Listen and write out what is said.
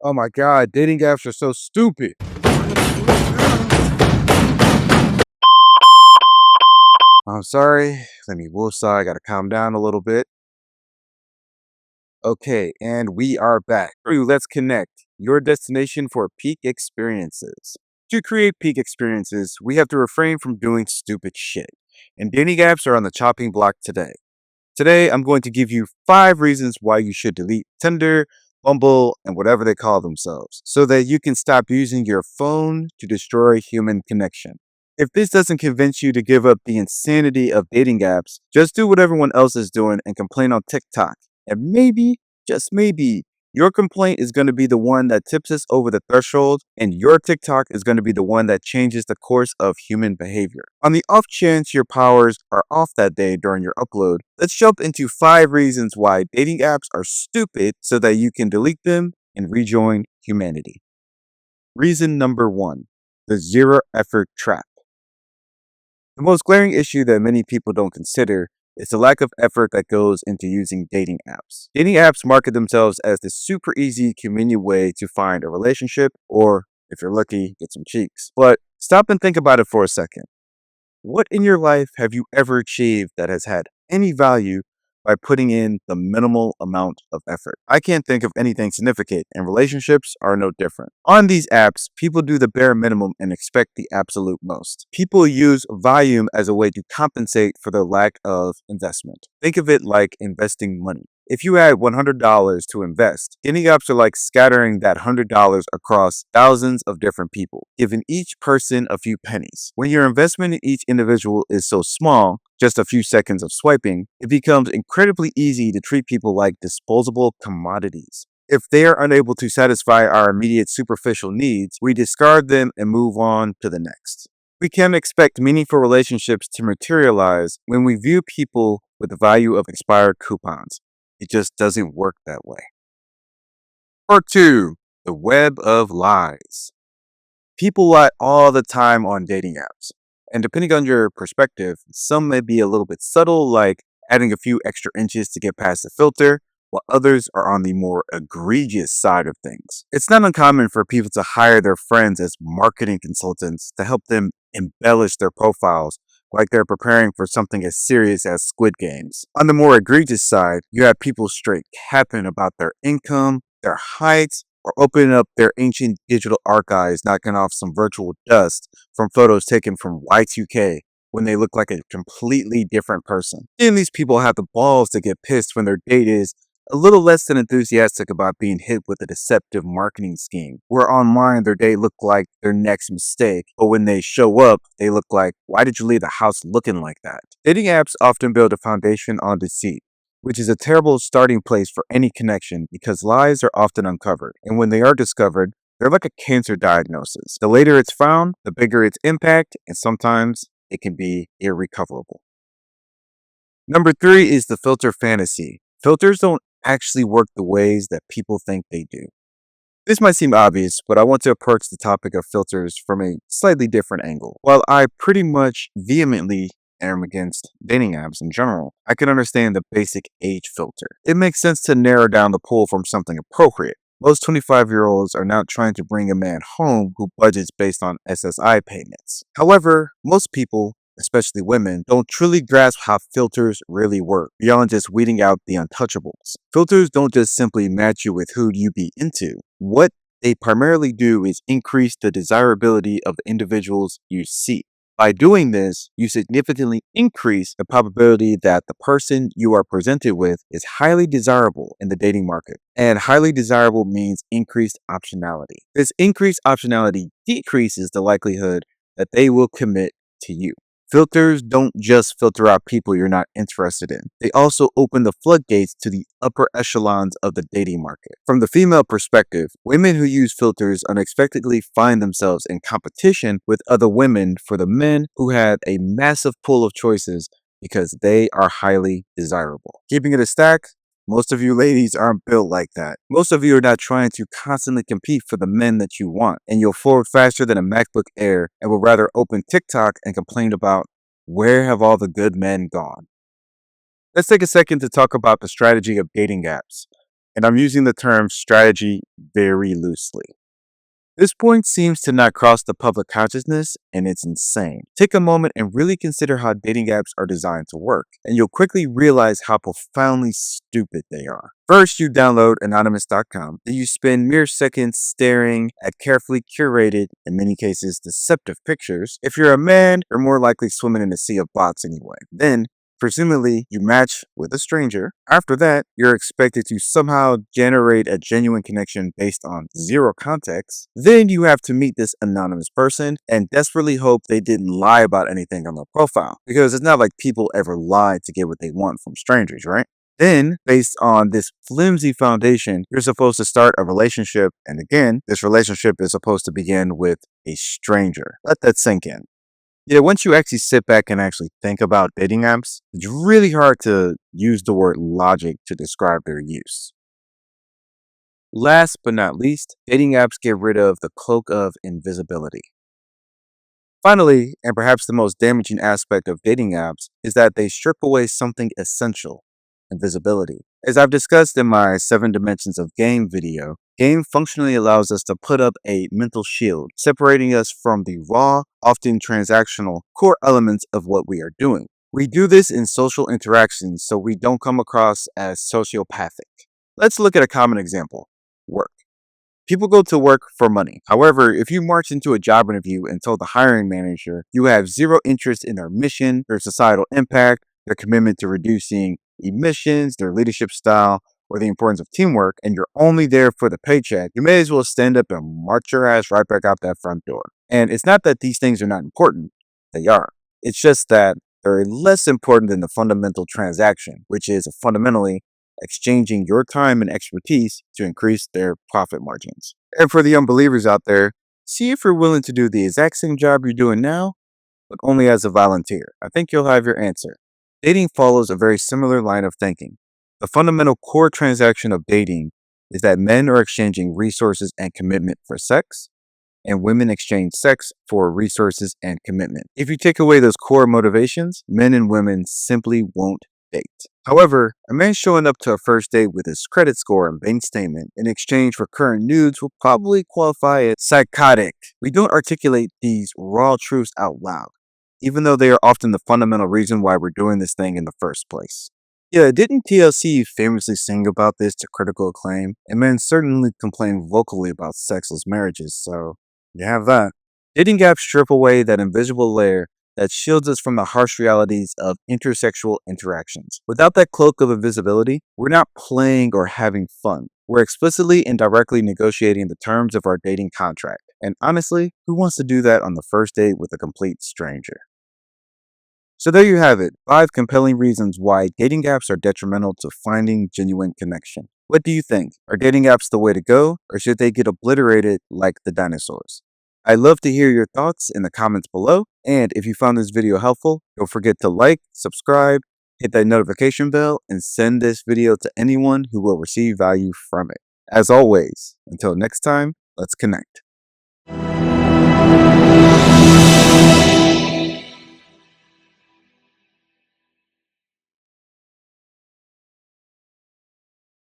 Oh my God, dating apps are so stupid. I'm sorry. Let me woosah. I gotta calm down a little bit. Okay, and we are back. Let's connect. Your destination for peak experiences. To create peak experiences, we have to refrain from doing stupid shit. And dating apps are on the chopping block today. Today, I'm going to give you 5 reasons why you should delete Tinder, Bumble, and whatever they call themselves, so that you can stop using your phone to destroy human connection. If this doesn't convince you to give up the insanity of dating apps, just do what everyone else is doing and complain on TikTok. And maybe, just maybe, your complaint is going to be the one that tips us over the threshold, and your TikTok is going to be the one that changes the course of human behavior. On the off chance your powers are off that day during your upload, let's jump into 5 reasons why dating apps are stupid so that you can delete them and rejoin humanity. Reason number 1, the zero effort trap. The most glaring issue that many people don't consider is the lack of effort that goes into using dating apps. Dating apps market themselves as the super easy, convenient way to find a relationship or, if you're lucky, get some cheeks. But stop and think about it for a second. What in your life have you ever achieved that has had any value by putting in the minimal amount of effort? I can't think of anything significant, and relationships are no different. On these apps, people do the bare minimum and expect the absolute most. People use volume as a way to compensate for the lack of investment. Think of it like investing money. If you had $100 to invest, dating apps are like scattering that $100 across thousands of different people, giving each person a few pennies. When your investment in each individual is so small, just a few seconds of swiping, it becomes incredibly easy to treat people like disposable commodities. If they are unable to satisfy our immediate superficial needs, we discard them and move on to the next. We can expect meaningful relationships to materialize when we view people with the value of expired coupons. It just doesn't work that way. Part 2, the web of lies. People lie all the time on dating apps. And depending on your perspective, some may be a little bit subtle, like adding a few extra inches to get past the filter, while others are on the more egregious side of things. It's not uncommon for people to hire their friends as marketing consultants to help them embellish their profiles like they're preparing for something as serious as Squid Games. On the more egregious side, you have people straight capping about their income, their heights, or opening up their ancient digital archives, knocking off some virtual dust from photos taken from Y2K when they look like a completely different person. And these people have the balls to get pissed when their date is a little less than enthusiastic about being hit with a deceptive marketing scheme, where online their day looked like their next mistake, but when they show up, they look like, why did you leave the house looking like that? Dating apps often build a foundation on deceit, which is a terrible starting place for any connection because lies are often uncovered, and when they are discovered, they're like a cancer diagnosis. The later it's found, the bigger its impact, and sometimes it can be irrecoverable. Number 3 is the filter fantasy. Filters don't actually work the ways that people think they do. This might seem obvious, but I want to approach the topic of filters from a slightly different angle. While I pretty much vehemently am against dating apps in general, I can understand the basic age filter. It makes sense to narrow down the pool from something appropriate. Most 25-year-olds are now trying to bring a man home who budgets based on SSI payments. However, most people, especially women, don't truly grasp how filters really work beyond just weeding out the untouchables. Filters don't just simply match you with who you be into. What they primarily do is increase the desirability of the individuals you see. By doing this, you significantly increase the probability that the person you are presented with is highly desirable in the dating market. And highly desirable means increased optionality. This increased optionality decreases the likelihood that they will commit to you. Filters don't just filter out people you're not interested in. They also open the floodgates to the upper echelons of the dating market. From the female perspective, women who use filters unexpectedly find themselves in competition with other women for the men who have a massive pool of choices because they are highly desirable. Keeping it a stack, most of you ladies aren't built like that. Most of you are not trying to constantly compete for the men that you want, and you'll forward faster than a MacBook Air and will rather open TikTok and complain about where have all the good men gone. Let's take a second to talk about the strategy of dating apps. And I'm using the term strategy very loosely. This point seems to not cross the public consciousness, and it's insane. Take a moment and really consider how dating apps are designed to work, and you'll quickly realize how profoundly stupid they are. First, you download anonymous.com, then you spend mere seconds staring at carefully curated, in many cases deceptive pictures. If you're a man, you're more likely swimming in a sea of bots anyway. Then, presumably, you match with a stranger. After that, you're expected to somehow generate a genuine connection based on zero context. Then you have to meet this anonymous person and desperately hope they didn't lie about anything on their profile. Because it's not like people ever lie to get what they want from strangers, right? Then, based on this flimsy foundation, you're supposed to start a relationship. And again, this relationship is supposed to begin with a stranger. Let that sink in. Yeah, once you actually sit back and actually think about dating apps, it's really hard to use the word logic to describe their use. Last but not least, dating apps get rid of the cloak of invisibility. Finally, and perhaps the most damaging aspect of dating apps, is that they strip away something essential: invisibility. As I've discussed in my 7 Dimensions of Game video, game functionally allows us to put up a mental shield, separating us from the raw, often transactional, core elements of what we are doing. We do this in social interactions so we don't come across as sociopathic. Let's look at a common example: work. People go to work for money. However, if you march into a job interview and tell the hiring manager you have zero interest in their mission, their societal impact, their commitment to reducing emissions, their leadership style, or the importance of teamwork, and you're only there for the paycheck, you may as well stand up and march your ass right back out that front door. And it's not that these things are not important, they are. It's just that they're less important than the fundamental transaction, which is fundamentally exchanging your time and expertise to increase their profit margins. And for the unbelievers out there, see if you're willing to do the exact same job you're doing now, but only as a volunteer. I think you'll have your answer. Dating follows a very similar line of thinking. The fundamental core transaction of dating is that men are exchanging resources and commitment for sex, and women exchange sex for resources and commitment. If you take away those core motivations, men and women simply won't date. However, a man showing up to a first date with his credit score and bank statement in exchange for current nudes will probably qualify as psychotic. We don't articulate these raw truths out loud, even though they are often the fundamental reason why we're doing this thing in the first place. Yeah, didn't TLC famously sing about this to critical acclaim? And men certainly complain vocally about sexless marriages, so you have that. Dating apps strip away that invisible layer that shields us from the harsh realities of intersexual interactions. Without that cloak of invisibility, we're not playing or having fun. We're explicitly and directly negotiating the terms of our dating contract. And honestly, who wants to do that on the first date with a complete stranger? So there you have it, 5 compelling reasons why dating apps are detrimental to finding genuine connection. What do you think? Are dating apps the way to go, or should they get obliterated like the dinosaurs? I'd love to hear your thoughts in the comments below, and if you found this video helpful, don't forget to like, subscribe, hit that notification bell, and send this video to anyone who will receive value from it. As always, until next time, let's connect.